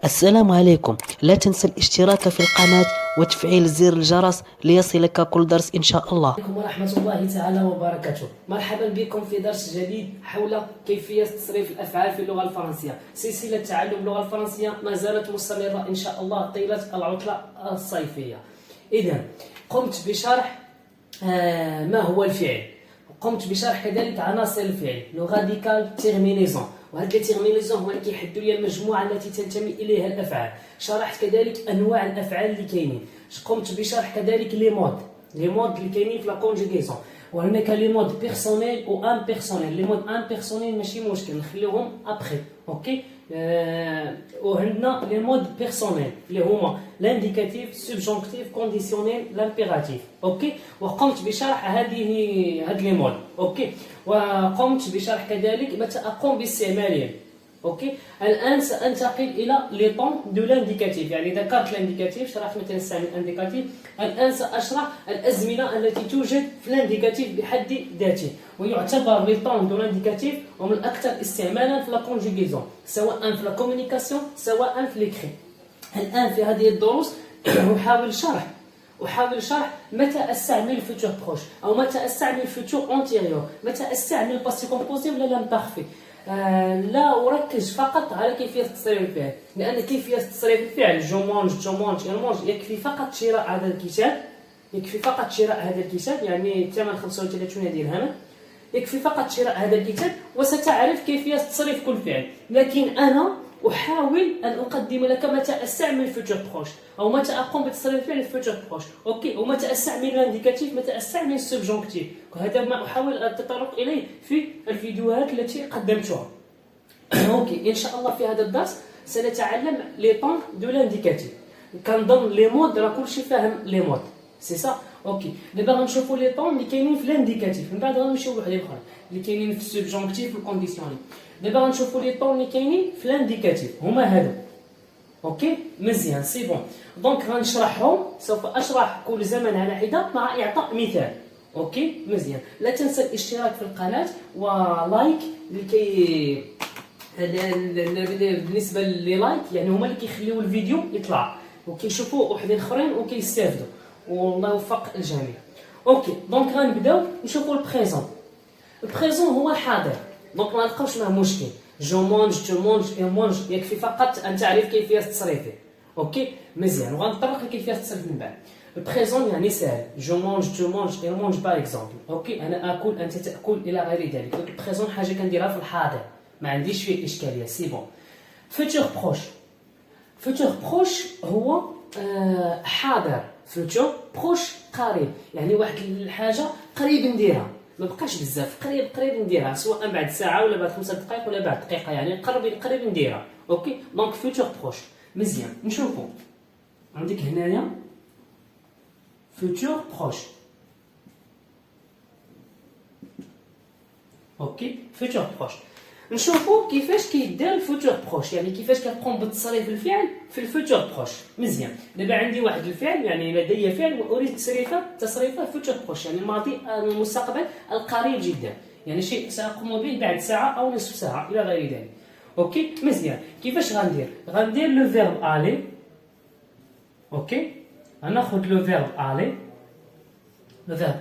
السلام عليكم. لا تنسى الاشتراك في القناة وتفعيل زر الجرس ليصلك كل درس إن شاء الله. عليكم ورحمة الله تعالى وبركاته. مرحبا بكم في درس جديد حول كيفية تصريف الأفعال في اللغة الفرنسية. سلسلة تعلم اللغة الفرنسية ما زالت مستمرة إن شاء الله طيلة العطلة الصيفية. إذا قمت بشرح ما هو الفعل، قمت بشرح كذلك عناصر الفعل لو راديكال تيرمينيزون، وهاد التيرمينيزون هو اللي كيحدوا لي المجموعه التي تنتمي اليها الافعال. شرحت كذلك انواع الافعال اللي كاينين، قمت بشرح كذلك لي مود اللي كاينين في لا كونجوغيزون، وهناك لي مود بيرسونيل و ان بيرسونيل. لي مود ان بيرسونيل ماشي مشكل نخليوهم ابخي، اوكي. وعندنا لي مود بيرسونيل اللي هما لانديكاتيف، سوبجونكتيف، كونديسيونيل، لامبيراتيف، اوكي. وقمت بشرح هاد لي مود، اوكي. وقمت بشرح كذلك متى اقوم باستعمالهم، اوكي. الان سانتقل الى لي طون دو لانديكاتيف، يعني ذكرت لانديكاتيف، شرحت متى نستعمل الانديكاتيف. الان ساشرح الازمنه التي توجد في الانديكاتيف بحد ذاته، ويعتبر لي طون دو لانديكاتيف هم الاكثر استعمالا في لا كونجوغيزون، سواء في لا كومونيكاسيون سواء في ليكري. الان في هذه الدروس احاول شرح متى استعمل فوتور بروش او متى استعمل فوتور اونتيريور، متى استعمل باسي كومبوزي ولا لامبارفي. لا اركز فقط على كيفيه تصريف الفعل، لان كيفيه تصريف الفعل جو مونج المونج يكفي فقط شراء هذا الكتاب، يعني ثمن 35 درهما، يكفي فقط شراء هذا الكتاب وستعرف كيفيه تصريف كل فعل. لكن انا احاول ان اقدم لك متى استعمل فوتور بروش او متى اقوم بتصريف الفعل في فوتور بروش، اوكي، ومتى استعمل الانديكاتيف، متى استعمل السبجونكتيف. وهذا ما احاول التطرق اليه في الفيديوهات التي قدمتها. اوكي، ان شاء الله في هذا الدرس سنتعلم لي طون دو لانديكاتيف. كنظن لي مود راه كلشي فاهم لي مود، سي سا، اوكي. دابا غنشوفوا لي طون اللي كاينين في الانديكاتيف، من بعد غنمشيو لوحدين اخرى اللي كاينين في السبجونكتيف والكونديسيونيل. دابا غنشوفوا لي طون اللي كاينين في الانديكاتيف هما هادو، اوكي، مزيان، سي بون. دونك غنشرحهم، سوف اشرح كل زمن على حده مع اعطاء مثال، اوكي، مزيان. لا تنسى الاشتراك في القناه ولايك لكي بالنسبه للايك يعني هما اللي كيخليو الفيديو يطلع وكيشوفوا وحدين اخرين وكيستافدوا، والله يوفق الجميع. اوكي، دونك غنبداو نشوفوا البريزون. البريزون هو الحاضر، دونك ما نلقاوش معاه مشكل. جو مونج، تو مونج، اي مونج، يكفي فقط ان تعرف كيفيه تصريفه، اوكي، مزيان. وغنطرق لكيفيه التصريف من بعد. البريزون يعني ساهل، جو مونج، تو مونج، اي مونج باغ اكزومبل، اوكي. انا اكل، انت تاكل، الى غير ذلك. دونك البريزون حاجه كنديرها في الحاضر، ما عنديش فيه اشكاليه، سي بون. فوتور بروش هو حاضر، فوتور بروش قريب، يعني واحد الحاجه قريب نديرها، ما بقاش بزاف، قريب نديرها، سواء بعد ساعه ولا بعد 5 دقائق ولا بعد دقيقه، يعني قريب نديرها، اوكي. دونك فوتور بروش، مزيان. نشوفوا عندك هنايا فوتور بروش، اوكي، فوتور بروش. نشوفوا كيفاش كيدار الفوتور بروش، يعني كيفاش كنقوم بتصريف الفعل في الفوتور بروش، مزيان. دابا عندي واحد الفعل، يعني لدي فعل واريد تصريفه فوتور بروش، يعني الماضي المستقبل القريب جدا، يعني شيء ساقوم به بعد ساعه او نصف ساعه الى غير ذلك، اوكي، مزيان. كيفاش غندير لو فيرب الي، اوكي. غناخذ لو فيرب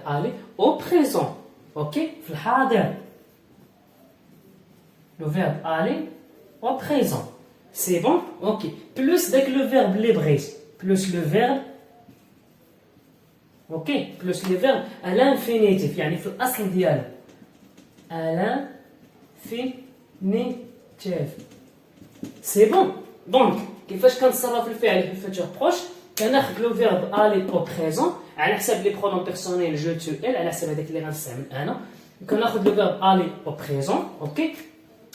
الي او بريزون، اوكي، في الحاضر. Le verbe aller au présent. C'est bon? Ok. Plus dès que le verbe libéré. Plus le verbe. Ok. Plus le verbe à l'infinitif. يعني في الأصل ديالو. À l'infinitif. C'est bon? Donc, كيفاش كنتصرف الفعل في الفوتور بروش؟ كناخذ لو فيرب aller au présent على حساب لي برونون بيرسونيل جو تو ال، على حساب هذاك اللي غنستعمل أنا. كناخذ لو فيرب aller au présent. اوكي.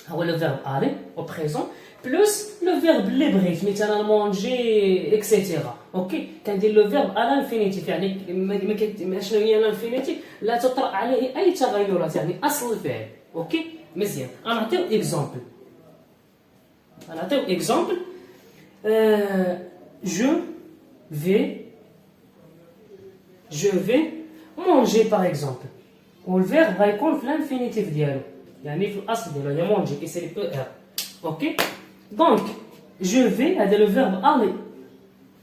هو لو فيرب aller au présent بلس لو فيرب libérer، مثلا manger اكسيتيرا، اوكي. كندير لو فيرب à l'infinitif، يعني شنو هي الانفينيتيف؟ لا تطرأ عليه اي تغيرات، يعني اصل الفعل، اوكي، مزيان. غنعطيو اكزومبل. je vais manger par exemple، والفيرب غيكون في الانفينيتيف ديالو، يعني في الاصل ديالو هي مونجي كيسالي او ار، اوكي. دونك جو في هذا لو فيرب الي.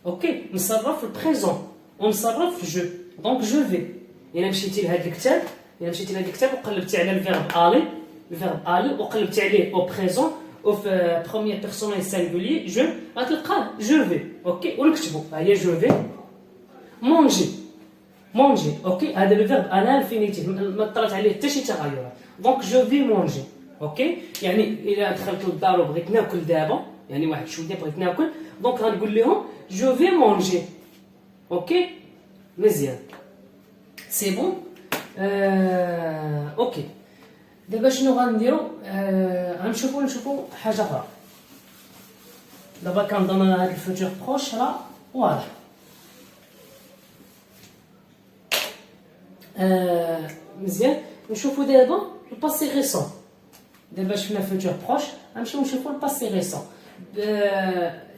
اوكي نصرف في البريزون ونصرف في جو. دونك جو في الا مشيتي لهذا الكتاب، وقلبتي على الفيرب الي وقلبتي عليه او بريزون وفي بروميير بيرسونيل سانغولي جو، غتلقاه جو في. اوكي ونكتبوا ها هي جو في مونجي. اوكي هذا لو فيرب ان انفينيتيف ما طرات عليه حتى شي تغيرات. دونك جو في مونجي. اوكي يعني الا دخلت للدار وبغيت ناكل دابا، يعني واحد شويه بغيت ناكل، دونك غنقول لهم جو في مونجي. اوكي مزيان سي بون. اوكي دابا شنو غنديرو؟ غنشوفو حاجه اخرى. دابا كنظن هاد الفوتور بروش راه واضح. مزيان نشوفو دابا الباسي ريسون. دابا شفنا فوتور بروش، غنمشيو نشوفو الباسي ريسون.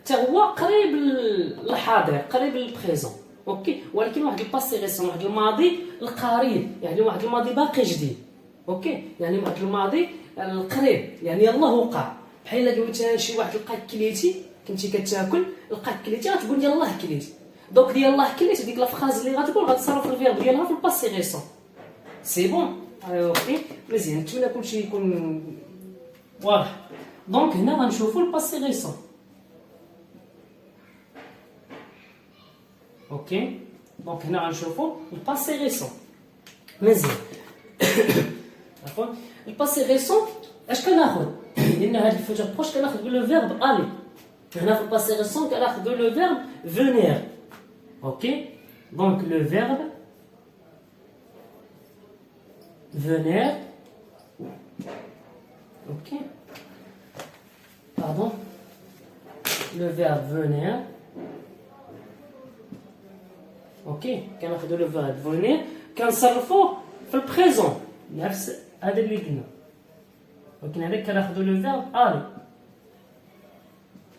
تا هو قريب للحاضر، قريب للبريزون. اوكي ولكن واحد الباسي ريسون، واحد الماضي القريب، يعني واحد الماضي باقي جديد. اوكي يعني واحد الماضي القريب، يعني يلاه وقع. بحال الا قلت شي واحد لقاك كليتي، كنتي كتاكل لقاك كليتي، غتقول يلاه كليت. دونك يلاه كليت ديك لافراز اللي غتقول غتصرف الفيرب ديالها في الباسي ريسون. سي بون. اوكي مزيان، نتمنى كلشي يكون واضح. دونك هنا غنشوفوا الباسي ريسون. اوكي دونك هنا غنشوفوا الباسي ريسون. مزيان عفوا الباسي ريسون اش كناخذ؟ لان هاد الفوتور بروش كناخذ لو فيرب الي. هنا في الباسي ريسون كناخذ لو فيرب فونير. اوكي دونك لو فيرب venir. Ok. Pardon. Le verbe venir. Ok. كناخذوا لو فيرب venir كنصرفوه في البريزون نفس هذا اللي قلنا. ولكن هذاك كناخذوا لو فيرب aller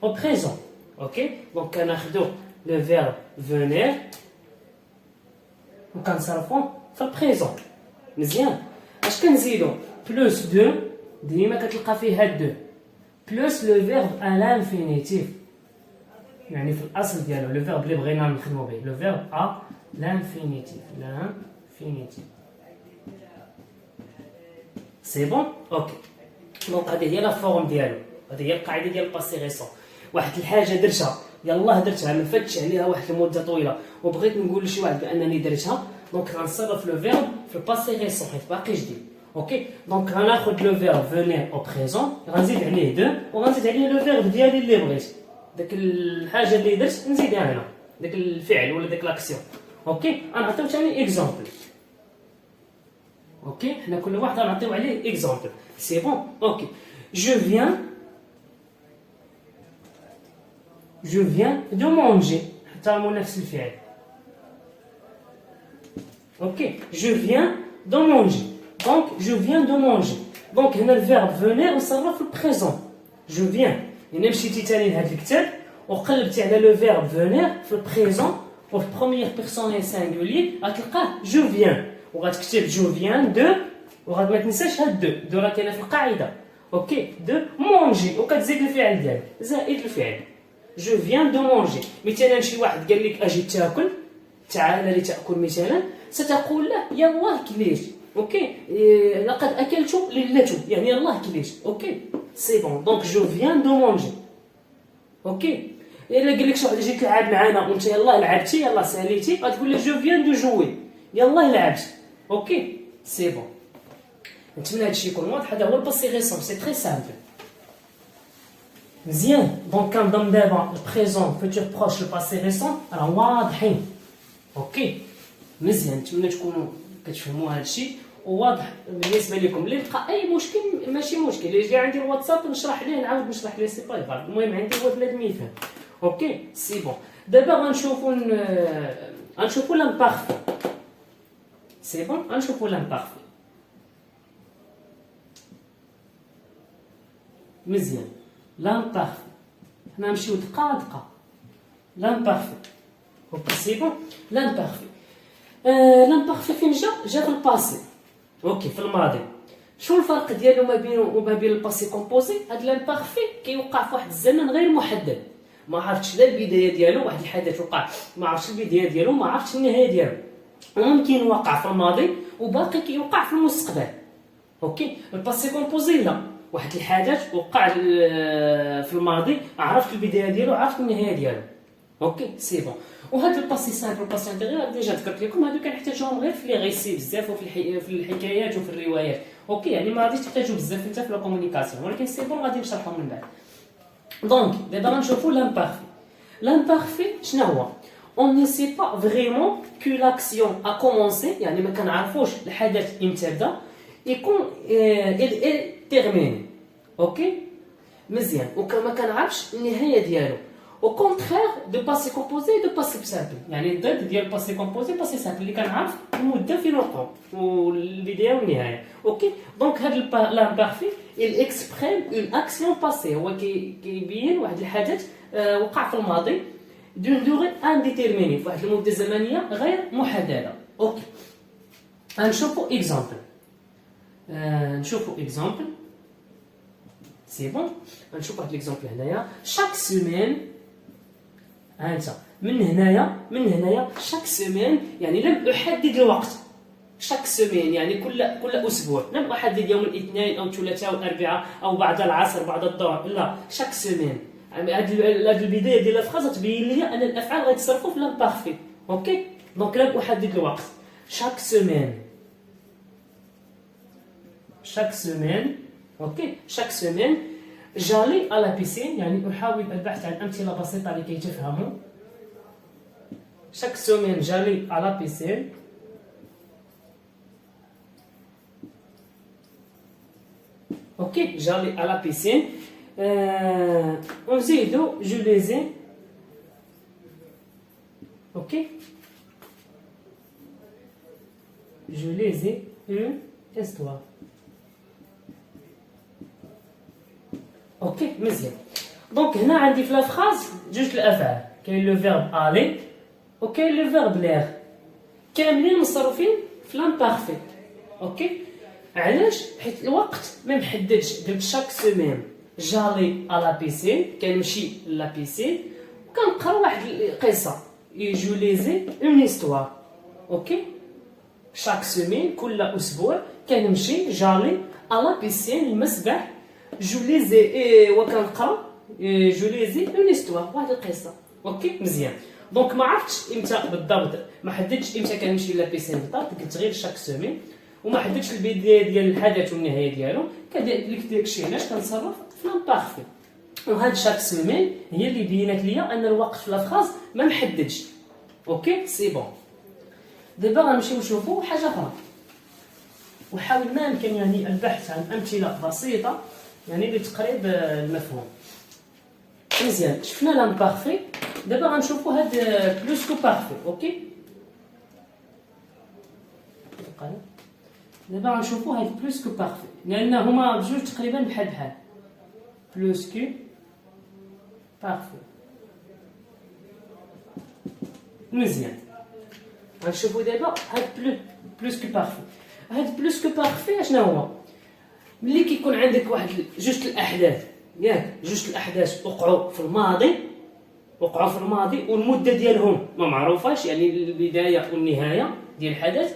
au présent. Ok. دونك كناخذوا لو فيرب venir وكنصرفوه في البريزون. مزيان. اش كنزيدو؟ بلوس دو، ديما كتلقى فيه هاد دو بلوس لو فيرب ان لانفينيتيف، يعني في الاصل ديالو لو فيرب اللي بغينا نخدمو به لو فيرب ا لانفينيتيف. سي بون. اوكي دونك هذه هي لا فورم ديالو، هذه هي القاعده ديال الباسي ريسون. واحد الحاجه درتها يلاه درتها ما فاتش عليها واحد المده طويله وبغيت نقول لشي واحد بانني درتها، دونك غنصرف لو فيرب في الباسي ريسون حيت باقي جديد. اوكي دونك غناخذ لو فيرب فونير او بريزون، غنزيد عليه دو وغنزيد عليه لو فيرب ديالي اللي بغيت، داك الحاجه اللي درت نزيدها هنا، داك الفعل ولا داك لاكسيون. اوكي غنعطيو ثاني اكزومبل. اوكي حنا كل واحد غنعطيو عليه اكزومبل. سي بون. اوكي جو فيان دو مونجي، احترموا نفس الفعل. Ok, je viens de manger. Donc, je viens de manger. Donc, هنا الفيرب venir نصرف في البريزون. Je viens. إلا مشيتي تاني لهاد الكتاب وقلبتي على لو فيرب venir في البريزون وفي بروميير بيرسونيل سانغولي غتلقاه جو فيان وغتكتب جو فيان دو وغاد ما تنساش هاد دو راه كاينه في القاعده. اوكي دو مونجي وكتزيد الفعل ديالك زائد الفعل. جو فيان دو مونجي. مثلا شي واحد قال لك اجي تاكل، تعال لتاكل مثلا، ستقول له يلاه كليت. اوكي لقد اكلت للتو، يعني يلاه كليت. اوكي سي بون. دونك جو فيان دو مونجي. اوكي الا قال لك شي واحد جيت تلعب معنا وانت يلاه لعبتي يلاه ساليتي غتقول له جو فيان دو جوي، يلاه لعبت. اوكي سي بون. نتمنى هادشي يكون واضح. هذا هو الباسي ريسون، سي تري سامبل. مزيان. دونك كنظن دابا البريزون فوتور بروش الباسي ريسون راه واضحين. اوكي مزيان، نتمنى تكونوا كتفهموا هادشي وواضح بالنسبه لكم. اللي بقى اي مشكل ماشي مشكل، اللي جا عندي الواتساب نشرح ليه، نعاود نشرح ليه، سي با غاف. المهم عندي هو بنادم يفهم. اوكي سي بون. دابا غنشوفوا لامبارفي. سي بون غنشوفوا لامبارفي. مزيان. لامبارفي حنا نمشيو دقه دقه. لامبارفي. اوكي سي بون. لامبارفي. لامبارفي فين جا في الباسي. اوكي في الماضي. شنو الفرق ديالو ما بينه وما بين الباسي كومبوزي؟ هاد لامبارفي كيوقع في واحد الزمن غير محدد، ما عرفتش لا البدايه ديالو، واحد الحدث وقع ما عرفتش البدايه ديالو، ما عرفتش النهايه ديالو، وممكن يوقع في الماضي وباقي كيوقع في المستقبل. اوكي. الباسي كومبوزي لا، واحد الحدث وقع في الماضي، عرفت البدايه ديالو عرفت النهايه ديالو. اوكي سي بون. وهاد الباسي سامبل والباسي انتيغرال ديجا ذكرت لكم، هادو كنحتاجوهم غير في لي غيسي بزاف في الحكايات وفي الروايات. اوكي يعني ما غاديش تحتاجو بزاف انت في لا كومونيكاسيون، ولكن سي بون غادي نشرحهم من بعد. دونك دابا غنشوفو لامبارفي. لامبارفي شنو هو؟ on ne sait pas vraiment que l'action a commencé، يعني ما كنعرفوش الحدث امتى بدا، يكون il terminé. اوكي مزيان، وكما كنعرفش النهايه ديالو. au contraire de passé composé et de passé simple، يعني الضد ديال passé composé passé simple اللي كنعرف المده فين وقعوا والبدايه والنهايه. اوكي دونك هاد لامبارفي il exprime une action passée، هو كيبين واحد الحدث وقع في الماضي دون دوغي انديتيرميني، في واحد المده زمنيه غير محدده. اوكي غنشوفوا اكزامبل. سي بون. غنشوف واحد ليكزامبل هنايا. شاك سيمين، ها انت من هنايا شاك سيمين يعني لم احدد الوقت. شاك سيمين يعني كل اسبوع، لم احدد يوم الاثنين او الثلاثاء او الاربعاء او بعد العصر بعد الظهر، لا شاك سيمين. هاد البدايه ديال الفراز تبين لي ان الافعال غيتصرفوا في لامبارفي. اوكي دونك لم احدد الوقت. شاك سيمين. اوكي شاك سيمين جالي على بيسين، يعني احاول البحث عن امثله بسيطه لكي تفهموا. شاك سيمين جالي على بيسين. اوكي جالي على بيسين. ونزيدو جو ليزي. اوكي جو ليزي اون استوار. اوكي مزيان. دونك هنا عندي في لا فراز جوج الافعال، كاين لو فيرب الي وكاين لو فيرب لير، كاملين مصروفين في لامبارفي. اوكي علاش؟ حيت الوقت ما محددش. درت شاك سيمين جالي على بيسين، كنمشي لا بيسين وكنقرا واحد القصه، يجو ليزي اون استوار. اوكي شاك سيمين كل اسبوع كنمشي جالي على بيسين المسبح، جو ليزي وكنقرا جو ليزي اون استوار واحد القصه. اوكي مزيان. دونك ما عرفتش امتى بالضبط، ما حددتش امتى كنمشي لا بيسين بالضبط، قلت غير شاك سيمين، وما حددتش البدايه ديال الحدث والنهايه ديالو. كذلك داكشي علاش كنتصرف في لامبارفي. وهاد شاك سيمين هي اللي بينت لي ان الوقت في لا فراز ما محددش. اوكي سي بون. دابا غنمشيو نشوفوا حاجه اخرى، وحاول ما يمكن يعني البحث عن امثله بسيطه يعني لتقريب المفهوم. مزيان شفنا لامبارفي، دابا غنشوفوا هاد بلوس كو بارفي. اوكي دابا غنشوفوا هاد بلوس كو بارفي لان هما بجوج تقريبا بحال بلوس كو بارفي. مزيان غنشوفوا دابا هاد بلوس كو بارفي. هاد بلوس كو بارفي اشنا هو؟ ملي كيكون عندك واحد جوج الاحداث، ياك جوج الاحداث وقعوا في الماضي والمده ديالهم ما معروفاش، يعني البدايه والنهايه ديال الحدث،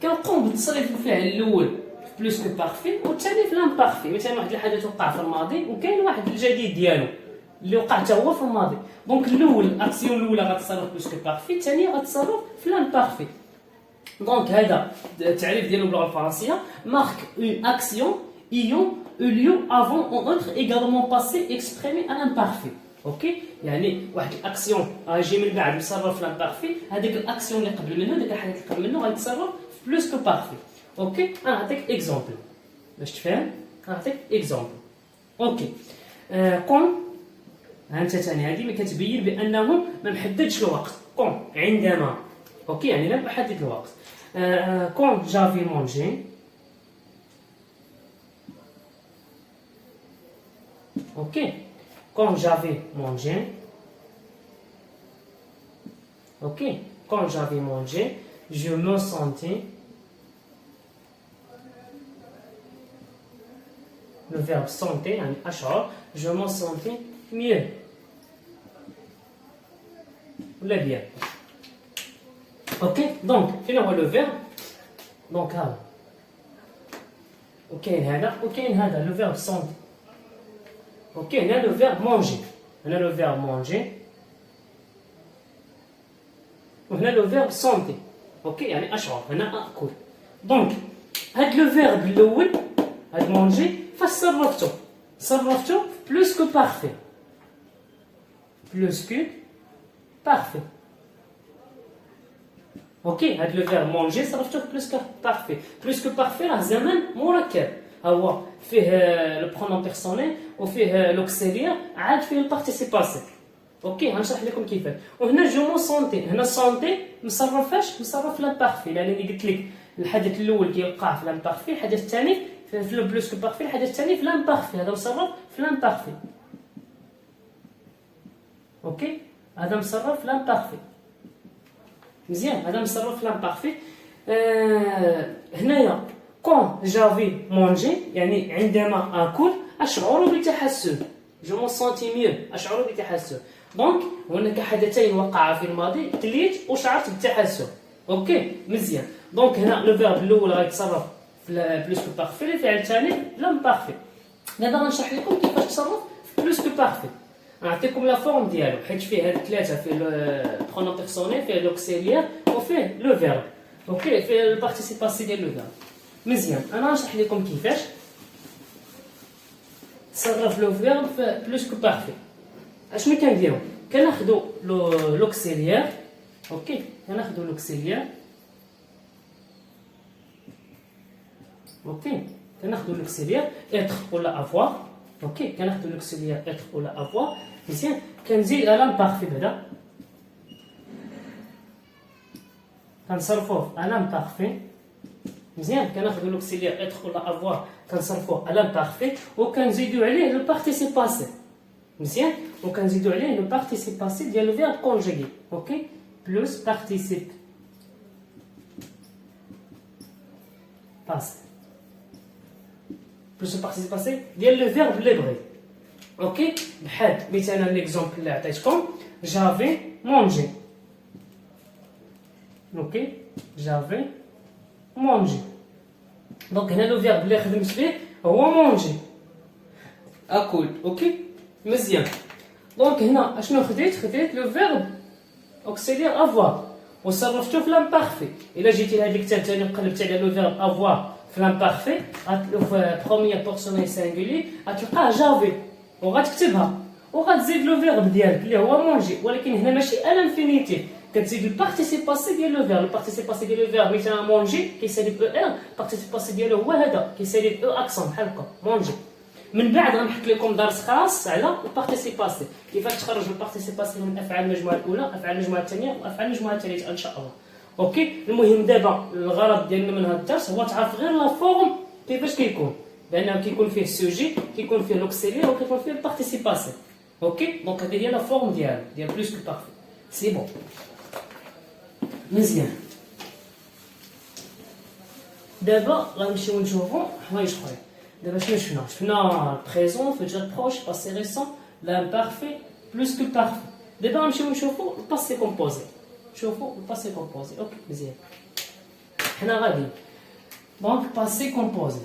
كنقوم بتصريف الفعل الاول في بلوس كو بارفي والثاني في لامبارفي. مثلا واحد الحدث وقع في الماضي وكاين واحد الجديد ديالو اللي وقع حتى هو في الماضي، دونك الاول الاكسيون الاولى غتصرف بلوس كو بارفي، الثانيه غتصرف في لامبارفي. دونك هذا التعريف ديالو باللغه الفرنسيه، مارك اون اكسيون ayant eu lieu avant ou autre également passé exprimé à l'imparfait. اوكي يعني واحد الاكسيون غيجي من بعد مصرف في لامبارفي، هذيك الاكسيون اللي قبل منه داك الحدث اللي قبل منه غيتصرف في بلوس كو بارفي. اوكي نعطيك اكزومبل باش تفهم. نعطيك اكزومبل. اوكي كون، ها انت ثاني هذه ما كتبين بانه ما محددش الوقت. كون عندما، اوكي يعني لم احدد الوقت. كون جافي مونجي. Ok, quand j'avais mangé, ok, quand j'avais mangé, je me sentais le verbe santé يعني أشعر je me sentais mieux ولا bien. اوكي دونك فين هو لو فيرب دونك هذا وكاين هذا وكاين هذا لو فيرب سونتي. اوكي هنا لو فيرب مونجي، هنا لو فيرب مونجي وهنا لو فيرب سونتي. اوكي يعني اشعر هنا اكل. دونك هاد لو فيرب الاول هاد مونجي فاش صرفتو بلوس كو بارفي، بلوس كو بارفي. اوكي هاد لو فيرب مونجي صرفتو بلوس كو بارفي. بلوس كو بارفي راه زمان مركب، هو فيه لو برونون بيرسونيل وفيه لوكسيليير عاد فيه البارتيسيباسيف. اوكي غنشرح لكم كيفاش. وهنا جو مو سونتي، هنا سونتي مصرف في لامبارفي، لانني قلت لك الحدث الاول كيوقع في لامبارفي، الحدث الثاني في لو بلوس كو بارفي، الحدث الثاني في لامبارفي، هذا مصرف في لامبارفي. اوكي هذا مصرف في لامبارفي مزيان، هذا مصرف في لامبارفي. هنايا كون جافي مونجي يعني عندما اكل اشعر بتحسن، جو مو سونتي ميو اشعر بتحسن. دونك هناك حدثين وقعا في الماضي، كليت وشعرت بالتحسن. اوكي مزيان. دونك هنا لو فيرب الاول غيتصرف في بلوس كو بارفي، الفعل الثاني لامبارفي. دابا غنشرح لكم كيفاش تصرف في بلوس كو بارفي. نعطيكم لا فورم ديالو حيت فيه هاد ثلاثه، فيه برونون بيرسونيل، فيه لوكسيليير وفيه لو فيرب. اوكي فيه البارتيسيباسي ديال لو فيرب. مزيان انا غنشرح لكم كيفاش تصرف لو فيرب في بلوس كو بارفي. اشنو كنديرو؟ كناخدو لوكسيليير. اوكي كناخدو لوكسيليير. اوكي كناخدو لوكسيليير اتر ولا افوار. اوكي كناخدو لوكسيليير اتر ولا افوار. مزيان كنزيد على لامبارفي بعدا، كنصرفوه على لامبارفي. مزيان كناخدو لوكسيليير اتر ولا افوار كنصرفوه على لامبارفي وكنزيدو عليه لو بارتيسيباسي. مزيان وكنزيدو عليه لو بارتيسيباسي ديال لو فيرب كونجيغي. اوكي بلوس بارتيسيب باسي، بلوس بارتيسيباسي ديال لو فيرب لي بغي. اوكي بحال مثلا ليكزومبل اللي عطيتكم جافي مونجي. اوكي جافي مونجي. دونك هنا لو فيرب اللي خدمت به هو مونجي اكل. اوكي مزيان. دونك هنا اشنو خديت لو فيرب اوكسيليير افوار وصرفتو في لامبارفي. الا جيتي لهاد الكتاب ثاني وقلبتي على لو فيرب افوار في لامبارفي غتلو في بروميير بيرسونيل سانغولي غتلقاه جافي وغتكتبها وغتزيد لو فيرب ديالك اللي هو مونجي، ولكن هنا ماشي الانفينيتيف، كتزيد البارتيسيباسي ديال لو فيرب. البارتيسيباسي ديال لو فيرب مثلا مونجي كيسالي ب ار، البارتيسيباسي ديالو هو هذا كيسالي ب او اكسون بحال هكا مونجي. من بعد غنحط لكم درس خاص على البارتيسيباسي، كيفاش تخرجوا البارتيسيباسي من افعال المجموعه الاولى، افعال المجموعه الثانيه وافعال المجموعه الثالثه ان شاء الله. اوكي المهم دابا الغرض ديالنا من هذا الدرس هو تعرف غير لا فورم كيفاش كيكون، لانه كيكون فيه السوجي، كيكون فيه لوكسيليير وكيكون فيه البارتيسيباسي. اوكي دونك هذه هي لا فورم ديال بلوس كو بارفي. سي بون مزيان. دابا غنمشيو نشوفو حوايج اخرين. دابا شنو شفنا البريزون، فيوتشر بروش، باسي ريسون، لامبارفي بلوس كو بارفي. دابا غنمشيو نشوفو الباسي كومبوزي. شوفوا الباسي كومبوزي. اوكي مزيان حنا غادي دونك باسي كومبوزي.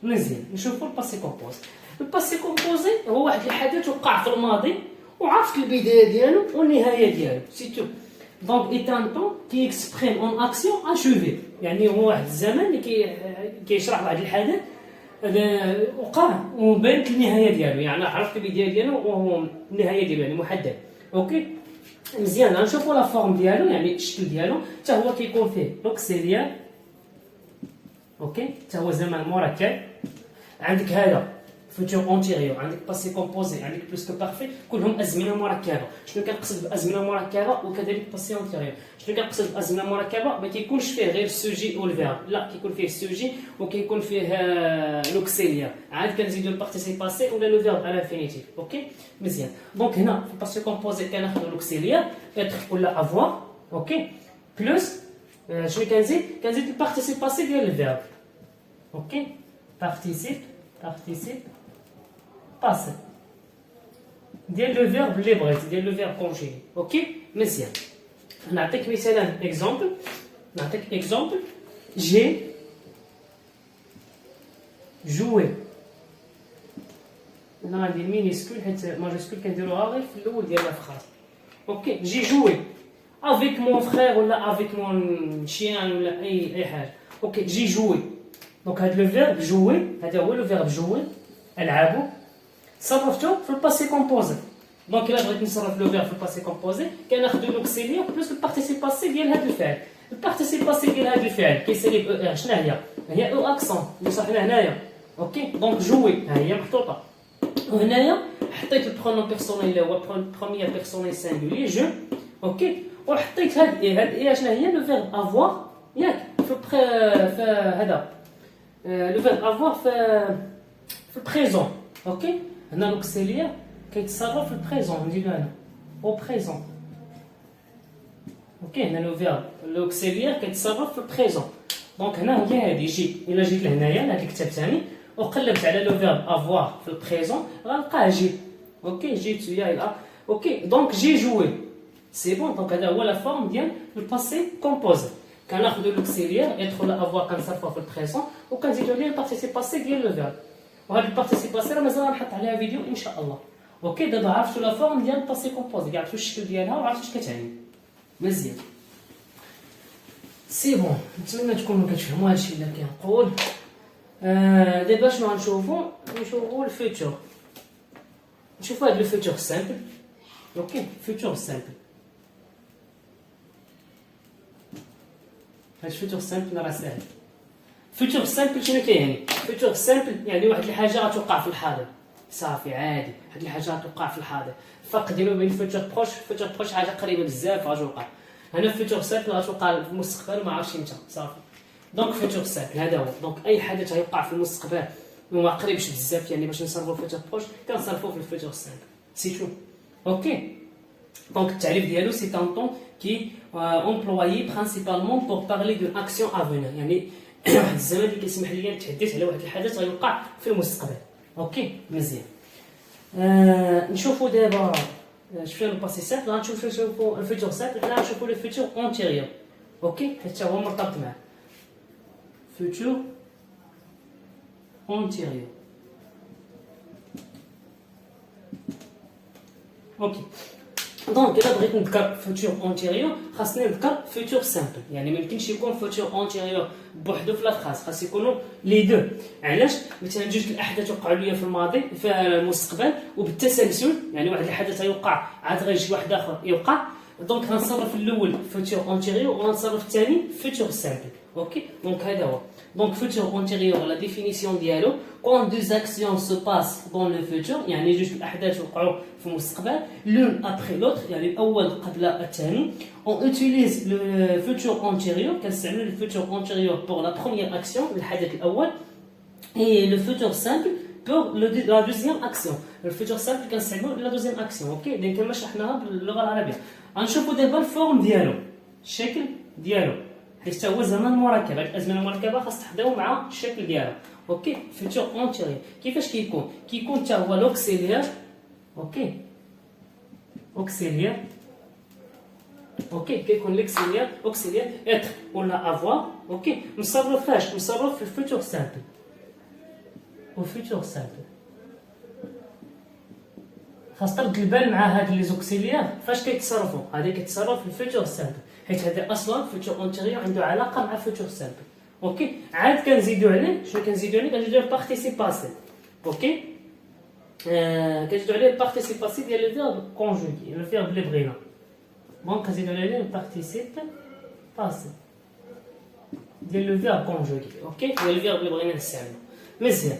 مزيان نشوفوا الباسي كومبوزي. الباسي كومبوزي هو واحد الحدث وقع في الماضي وعرفت البدايه ديالو والنهايه ديالو سي تو. دونك ايت ان طون كي اكسبريم اون اكسيون اشوفي، يعني هو واحد الزمن اللي كيشرح واحد الحدث وقع وبانت النهايه ديالو، يعني عرفت البدايه ديالو والنهايه ديالو يعني محدد. اوكي مزيان غنشوفوا لا فورم ديالو يعني الشكل ديالو حتى هو كيكون فيه لوكسيليير. اوكي حتى هو زمان مركب. عندك هذا فوتور اونتيريور، عندك باسي كومبوزي، عندك بلوس كو بارفي، كلهم ازمنه مركبه. شنو كنقصد بازمنه مركبه وكذلك باسي اونتيريور؟ شنو كنقصد بازمنه مركبه؟ ما كيكونش فيه غير السوجي والفيرب، لا كيكون فيه السوجي وكيكون فيه لوكسيليير، عاد كنزيدو البارتيسيباسي ولا لو فيرب على انفينيتيف. اوكي مزيان. دونك هنا في باسي كومبوزي كناخذوا لوكسيليير اتر ولا افوار. اوكي بلوس شنو كنزيد البارتيسيب باسيف ديال الفيرب. اوكي بارتيسيب باسيف ديال لو فيرب اللي بغيت، ديال لو فيرب كونجيي. اوكي مزيان. نعطيك مثلا اكزومبل. جي جوي. انا غندير مينيسكول حيت ماجيسكول كنديروها غير في الاول ديال لا فراز. اوكي جي جوي افيك مون فخير ولا افيك مون شيان ولا اي حاجه. اوكي جي جوي. دونك هاد لو فيرب جوي هذا هو لو فيرب جوي العبوا صرفتو في الباسي كومبوزي. دونك الا بغيت نصرف لو فيرب في الباسي كومبوزي كناخذ لوكسيليير بلس البارتيسيب باسي ديال هاد الفعل. البارتيسيب باسي ديال هاد الفعل كيسالي ب او ار. شنو هي او اكسون اللي صحنا هنايا. اوكي دونك جوي ها هي محطوطه، وهنايا حطيت البرونون بيرسونيل اللي هو بروميير بيرسونيل سانغولي جو. اوكي وحطيت هاد اي شنو هي لو فيرب افوار ياك في هذا لو فيرب افوار في البريزون. اوكي هنا لوكسيليير كيتصرف في البريزون، نديرو هنا او بريزون. اوكي هنا لو فيرب لوكسيليير كيتصرف في البريزون. دونك هنا هي هادي جي. الا جيت لهنايا لهاد الكتاب ثاني وقلبت على لو فيرب افوار في البريزون غنلقاه جي. اوكي جيت يا الى. اوكي دونك جي جوي سي بون. دونك هذا هو لا فورم ديال الباسي كومبوزي. كناخذوا لوكسيليير يدخل افوار كنصرفوه في البريزون وكنزيدوا ليه البارتيسيب باسي ديال لو فيرب. وهاد البارتيسيب باسي راه مازال غنحط عليها فيديو ان شاء الله. اوكي دابا عرفتوا لا فورم ديال الباسي كومبوزي، عرفتوا الشكل ديالها وعرفتوا اش كتعني. مزيان سي بون. نتمنى تكونوا كتفهموا هادشي اللي كنقول. دابا شنو غنشوفوا الفيتور. نشوفوا هاد الفيتور سامبل. اوكي فيتور سامبل. هاد الفيتور سامبل راه ساهل. فيتور سامبل شنو كيعني؟ فيتور سامبل يعني واحد الحاجه غتوقع في الحاضر صافي عادي. واحد الحاجه غتوقع في الحاضر. الفرق ديالو بين فيتور بروش حاجه قريبه بزاف غتوقع. هنا فيتور سامبل غتوقع في المستقبل ما عرفتش امتى صافي. دونك فيتور سامبل هذا هو. دونك اي حدث غيوقع في المستقبل وما قريبش بزاف يعني باش نصرفوا فيتور بروش كنصرفوا في الفيتور سامبل سي تو. اوكي دونك التعريف ديالو سي ان طون كي امبلويي برينسيبالمون بور بارلي دون اكسيون افونير، يعني واحد الزمان اللي كيسمح ليا نتحدث على واحد الحدث غيوقع في المستقبل. اوكي مزيان. نشوفوا دابا شفنا الباسي سامبل غنشوفوا الفيتور سامبل. حنا غنشوفوا لو فيتور اونتيريور. اوكي حتى هو مرتبط معاه فيتور اونتيريور. اوكي دونك الا بغيت نذكر فيتور اونتيريور خاصني نذكر فيتور سامبل. يعني ما يمكنش يكون فيتور اونتيريور بوحدو في لا فراس، خاص يكونوا لي دو. علاش؟ مثلا جوج الاحداث وقعوا لي في الماضي في المستقبل وبالتسلسل، يعني واحد الحدث غيوقع عاد غيجي واحد اخر يوقع. دونك غنصرف الاول فيتور اونتيريور وغنصرف الثاني فيتور سامبل. اوكي دونك هذا هو. دونك فيتور اونتيريور لا ديفينيسيون ديالو كون دوز اكسيون سو باس دون لو فيتور، يعني جوج الاحداث وقعوا في المستقبل لون ابري لوتر، يعني الاول قبل الثاني. اون اوتيليز لو فيتور اونتيريور كنستعملوا الفيتور اونتيريور بور لا بروميير اكسيون الحدث الاول اي لو فيتور سامبل بور لا دوزيام اكسيون. الفيتور سامبل كنستعملوا لا دوزيام اكسيون. اوكي اللي كما شرحناها باللغه العربيه. غنشوفوا دابا الفورم ديالو الشكل ديالو حيت هو زمن مركب. هاد الازمنه المركبه خاص تحضروا مع الشكل ديالها. اوكي فيتور اونتيريور كيفاش كيكون حتى هو لوكسيليير. اوكي اوكسيليير. اوكي كيكون لوكسيليير اوكسيليير اتر ولا افوار. اوكي مصرف فاش مصرف في الفيتور سامبل وفيتور سامبل. خاص ترد البال مع هاد لي زوكسيليير فاش كيتصرفوا. هادي كيتصرف في الفيتور سامبل حيت هذا اصلا فيتور اونتيريور عنده علاقه مع فيتور سامبل. اوكي عاد كنزيدوا عليه شنو كنزيدوا عليه البارتيسيب باسي. اوكي كنزيدوا عليه البارتيسيب باسي ديال لو فيرب كونجوغي لو فيرب اللي بغينا. دونك كنزيدوا عليه البارتيسيب باسي ديال لو فيرب كونجوغي. اوكي هو الفيرب اللي بغينا نستعملو. مزيان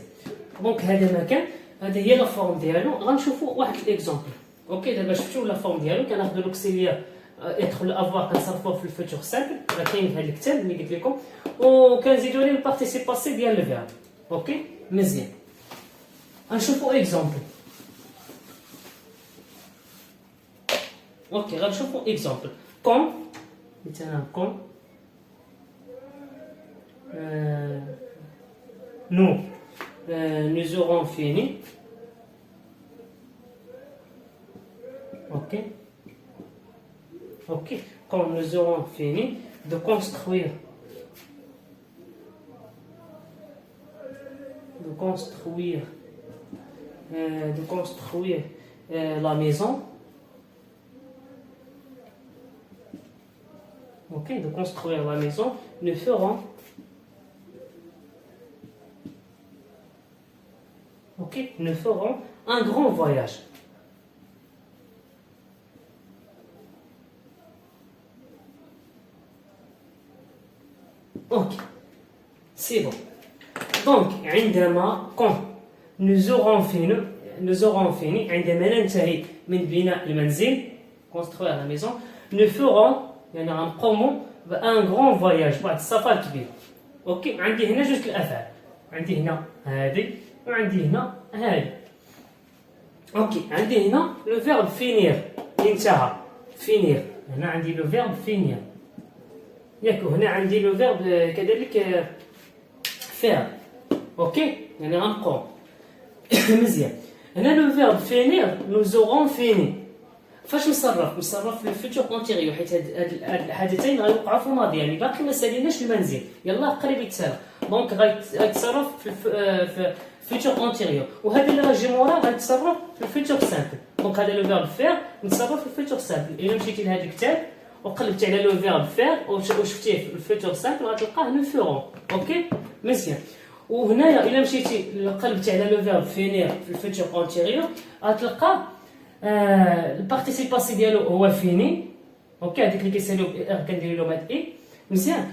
دونك هذا ما كان. هذه هي لا فورم ديالو. غنشوفوا واحد الاكزومبل. اوكي دابا شفتوا لا فورم ديالو كناخذوا لوكسيليير يدخل الافوار كنصرفوه في الفيتور سامبل راه كاين في هذا الكتاب اللي قلت لكم وكنزيدوا ليه البارتيسيب باسي ديال لو فيرب. اوكي مزيان. غنشوفوا اكزومبل. اوكي غنشوفوا اكزومبل كون مثلا كون nous aurons fini. Ok. Ok. Quand nous aurons fini de construire la maison. Ok, de construire la maison, nous ferons un grand voyage. Ok, c'est bon. Donc, quand nous aurons fini عندما ننتهي من بناء المنزل construire la maison, nous ferons يعني غنقوموا بان غران فواياج واحد السفر كبير. اوكي عندي هنا جوج الافعال، عندي هنا هذه وعندي هنا هذه. اوكي عندي هنا لو فيرب فينير انتهى، فينير هنا عندي لو فيرب فينير ياك، وهنا عندي لو فيرب كذلك فير. اوكي يعني غنقوم مزيان. هنا لو فيرب فينير نو زورون فيني، فاش مصرف في الفيتور اونتيريور، حيت هاد الحدثين غيوقعوا في الماضي، يعني باقي ما ساليناش المنزل، يلاه قريب يتسالى، دونك غيتصرف في الفيتور اونتيريور، وهذا اللي غيجي موراه غيتصرف في الفيتور سامبل. دونك هذا لو فيرب فير نتصرف في الفيتور سامبل. الا مشيتي لهذا الكتاب وقلبتي على لو فيرب فير وشفتيه في الفيتور سامبل غتلقاه نو فيرون. اوكي مزيان. وهنايا الا مشيتي قلبتي على لو فيرب فينير في الفيتور اونتيريور غتلقاه البارتيسيباسي ديالو هو فيني. اوكي هذيك اللي كيساليو كنديروا لهم هاد اي مزيان.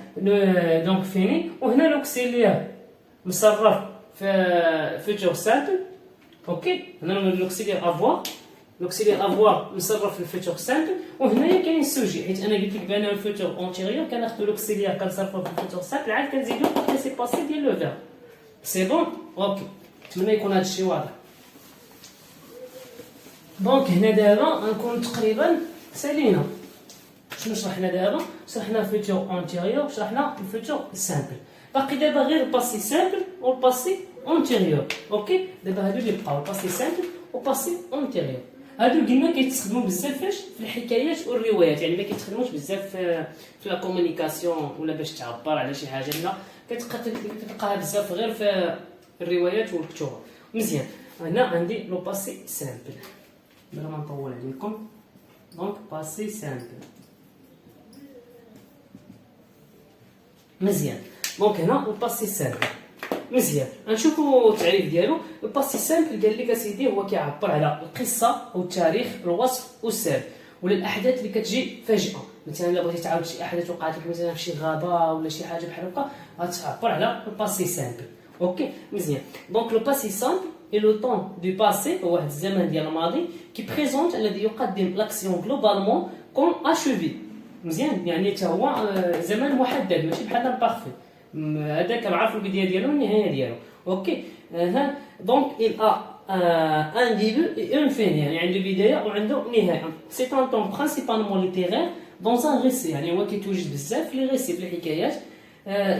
دونك فيني. وهنا لوكسيليير مصرف في فيتور سامبل. اوكي هنا لوكسيليير افوار، لوكسيليير افوار مصرف في الفيتور سامبل. وهنايا كاين السوجي، حيت انا قلت لك بان الفيتور اونتيريور كناخذوا لوكسيليير كنصرفوه في الفيتور سامبل، عاد كنزيدوا البارتيسيباسي ديال لو فيرب. سي بون. اوكي نتمنى يكون هذا الشيء واضح. دونك هنا دابا غنكون تقريبا سالينا. شنو شرحنا دابا؟ شرحنا الفيتور اونتيريور، شرحنا الفيتور سامبل، باقي دابا غير الباسي سامبل والباسي اونتيريور. اوكي دابا هادو اللي بقاو الباسي سامبل وباسي اونتيريور. هادو قلنا كيتستخدموا بزاف فاش في الحكايات والروايات، يعني ما كيتخدموش بزاف في لا كومونيكاسيون ولا باش تعبر على شي حاجه، لا كتلقاها بزاف غير في الروايات والكتب. مزيان. هنا عندي لو باسي سامبل بلا ما نطول عليكم. دونك باسي سامبل مزيان. دونك هنا الباسي سامبل مزيان. غنشوفوا التعريف ديالو. الباسي سامبل قال لك اسيدي هو كيعبر على القصه او التاريخ، الوصف والسر ولا الاحداث اللي كتجي فجاه. مثلا الا بغيتي تعاود شي احداث وقعت لك مثلا في شي غابه ولا شي حاجه بحال هكا غتعبر على الباسي سامبل. اوكي مزيان. دونك لو باسي سامبل et le temps du passé هو واحد الزمن ديال الماضي كي بريزونت الذي يقدم لاكسيون جلوبالمون كون اشوفي. مزيان يعني حتى هو زمن محدد ماشي بحال البارفي، هذا كنعرفوا البدايه ديالو والنهايه ديالو. اوكي دونك il a un début et une fin، يعني عنده بدايه وعنده نهايه. سي ان طون برينسيبالمون ليتيرير دون ان ريسي، يعني هو كيتوجد بزاف في لي ريسي في الحكايات.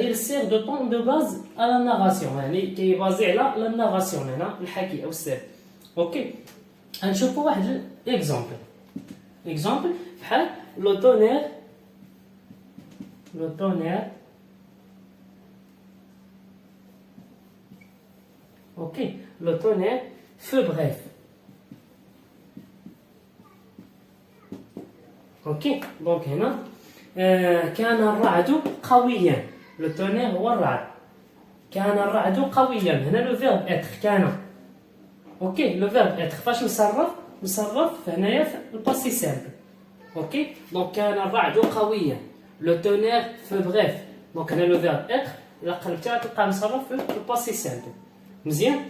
il sert de temps de base à la narration، يعني كيبازي على لا ناراسيون هنا الحكي او السرد. اوكي غنشوفوا واحد اكزامبل بحال لو تونير اوكي لو تونير فو بريف. اوكي دونك هنا كان الرعد قويا. لو تونير هو الرعد. كان الرعد قويا. هنا لو فيرب اتر كان. اوكي لو فيرب اتر فاش مصرف هنايا في الباسي سامبل. اوكي دونك كان الرعد قويا. لو تونير في بريف. دونك هنا لو فيرب اتر الا قلبتها تلقاه مصرف في الباسي سامبل. مزيان.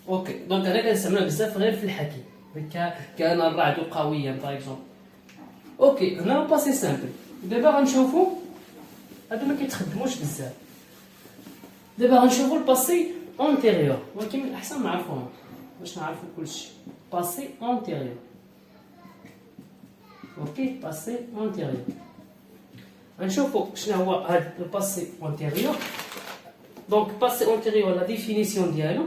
اوكي دونك هنا كنستعملوه بزاف غير في الحكي. كان الرعد قويا باغ اكزومبل. اوكي هنا الباسي سامبل. دابا غنشوفوا هادو ما كيتخدموش بزاف. دابا غنشوفوا الباسي اونتيريور، ولكن من الاحسن نعرفوهم باش نعرفوا كلشي. باسي اونتيريور. اوكي باسي اونتيريور. غنشوفوا شنو هو هاد الباسي اونتيريور. دونك باسي اونتيريور لا ديفينيسيون ديالو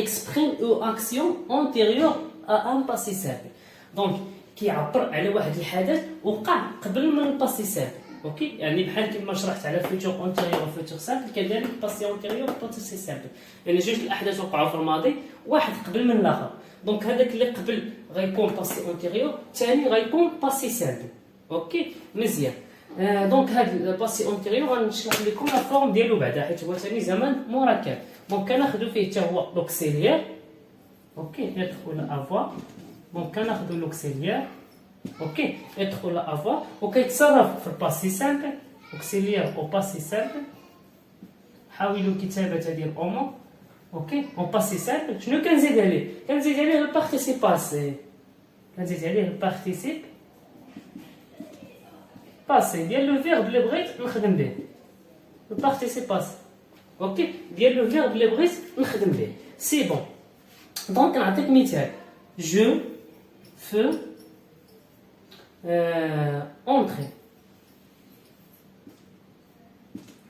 exprime une action antérieure à un passé simple. دونك كيعبر على واحد الحدث وقع قبل من الباسي سامبل. اوكي يعني بحال كما شرحت على فيوتور اونتيريور وفيوتور سامبل كذلك باسي اونتيريور وباسي سامبل، يعني جوج الاحداث وقعوا في الماضي واحد قبل من الاخر. دونك هذاك اللي قبل غيكون باسي اونتيريور، الثاني غيكون باسي سامبل. اوكي مزيان. دونك هذا الباسي اونتيريور غنشرح لكم لا فورم ديالو بعدا حيت هو ثاني زمان مركب. دونك كناخذوا فيه حتى هو لوكسيليير. اوكي اتر ولا افوار. دونك كناخذوا لوكسيليير. اوكي اتر ولا افوار وكيتصرف في الباسي سامبل اوكسيليير او باسي سامبل. حاولوا كتابه ديال اومو. اوكي اون باسي سامبل شنو كنزيد عليه؟ كنزيد عليه البارتيسيباسي، كنزيد عليه البارتيسيب باسي ديال لو فيرب اللي بغيت نخدم به، البارتيسيباسي. اوكي ديال لو فيرب اللي بغيت نخدم به. سي بون. دونك نعطيك مثال جو فو اونتري.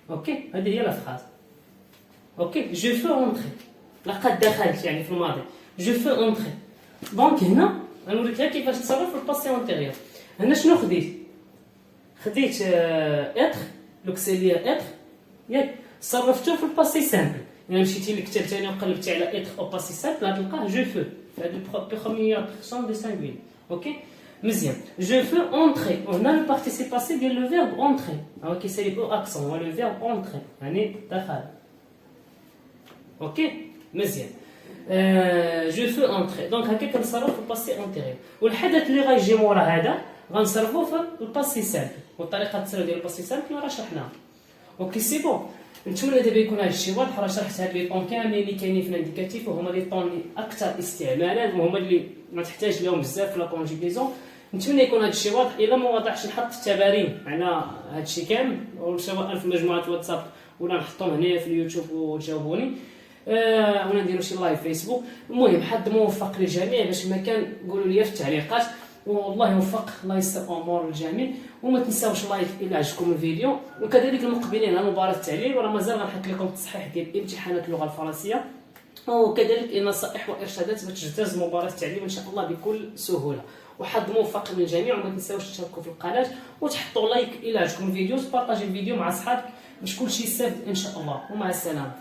اوكي هذه هي لا فراز. اوكي جو فو اونتري لقد دخلت يعني في الماضي. جو فو اونتري. دونك هنا غنوريك غير كيفاش تصرف في الباسي اونتيريور. هنا شنو خديت؟ خديت اتر لوكسيليير اتر ياك صرفتو في الباسي سامبل. يعني مشيتي للكتاب ثاني وقلبتي على اتر او باسي سامبل غتلقاه جو فو في هاد البروميير بيرسون دي سانغوين. اوكي مزيان. جو فو اونتري وهنا لو بارتيسيباسي ديال لو فيرب اونتري هو كيسالي بو اكسون هو لو فيرب اونتري يعني دخل. اوكي مزيان. جو فو اونتري دونك هكا كنصرف في الباسي اونتيريور. والحدث اللي غيجي مورا هذا غنصرفو في الباسي سامبل والطريقه التصريف ديال الباسي سامبل راه شرحناها. اوكي سي بون. نتمنى دابا يكون هذا الشيء واضح. راه شرحت هاد لي طون كاملين اللي كاينين في الانديكاتيف وهما لي طون اللي اكثر استعمالا وهما اللي ما تحتاج لهم بزاف في لا كونجيغيزون. نتمنى يكون هذا الشيء واضح. الا ما واضحش نحط التمارين على هذا الشيء كامل سواء في مجموعه واتساب ولا نحطهم هنا في اليوتيوب وتجاوبوني ولا نديرو شي لايف فيسبوك. المهم حد موفق للجميع باش ما كان قولوا لي في التعليقات والله يوفق الله يسر امور الجميع. وما تنساوش لايك الى عجبكم الفيديو وكذلك المقبلين على مباراه التعليل وراه مازال غنحط لكم التصحيح ديال امتحانات اللغه الفرنسيه وكذلك نصائح وارشادات باش تجتاز مباراه التعليم ان شاء الله بكل سهوله. وحظ موفق للجميع وما تنساوش تشتركوا في القناه وتحطوا لايك الى عجبكم الفيديو وتبارطاجي الفيديو مع اصحابك باش كلشي يستافد ان شاء الله. ومع السلامه.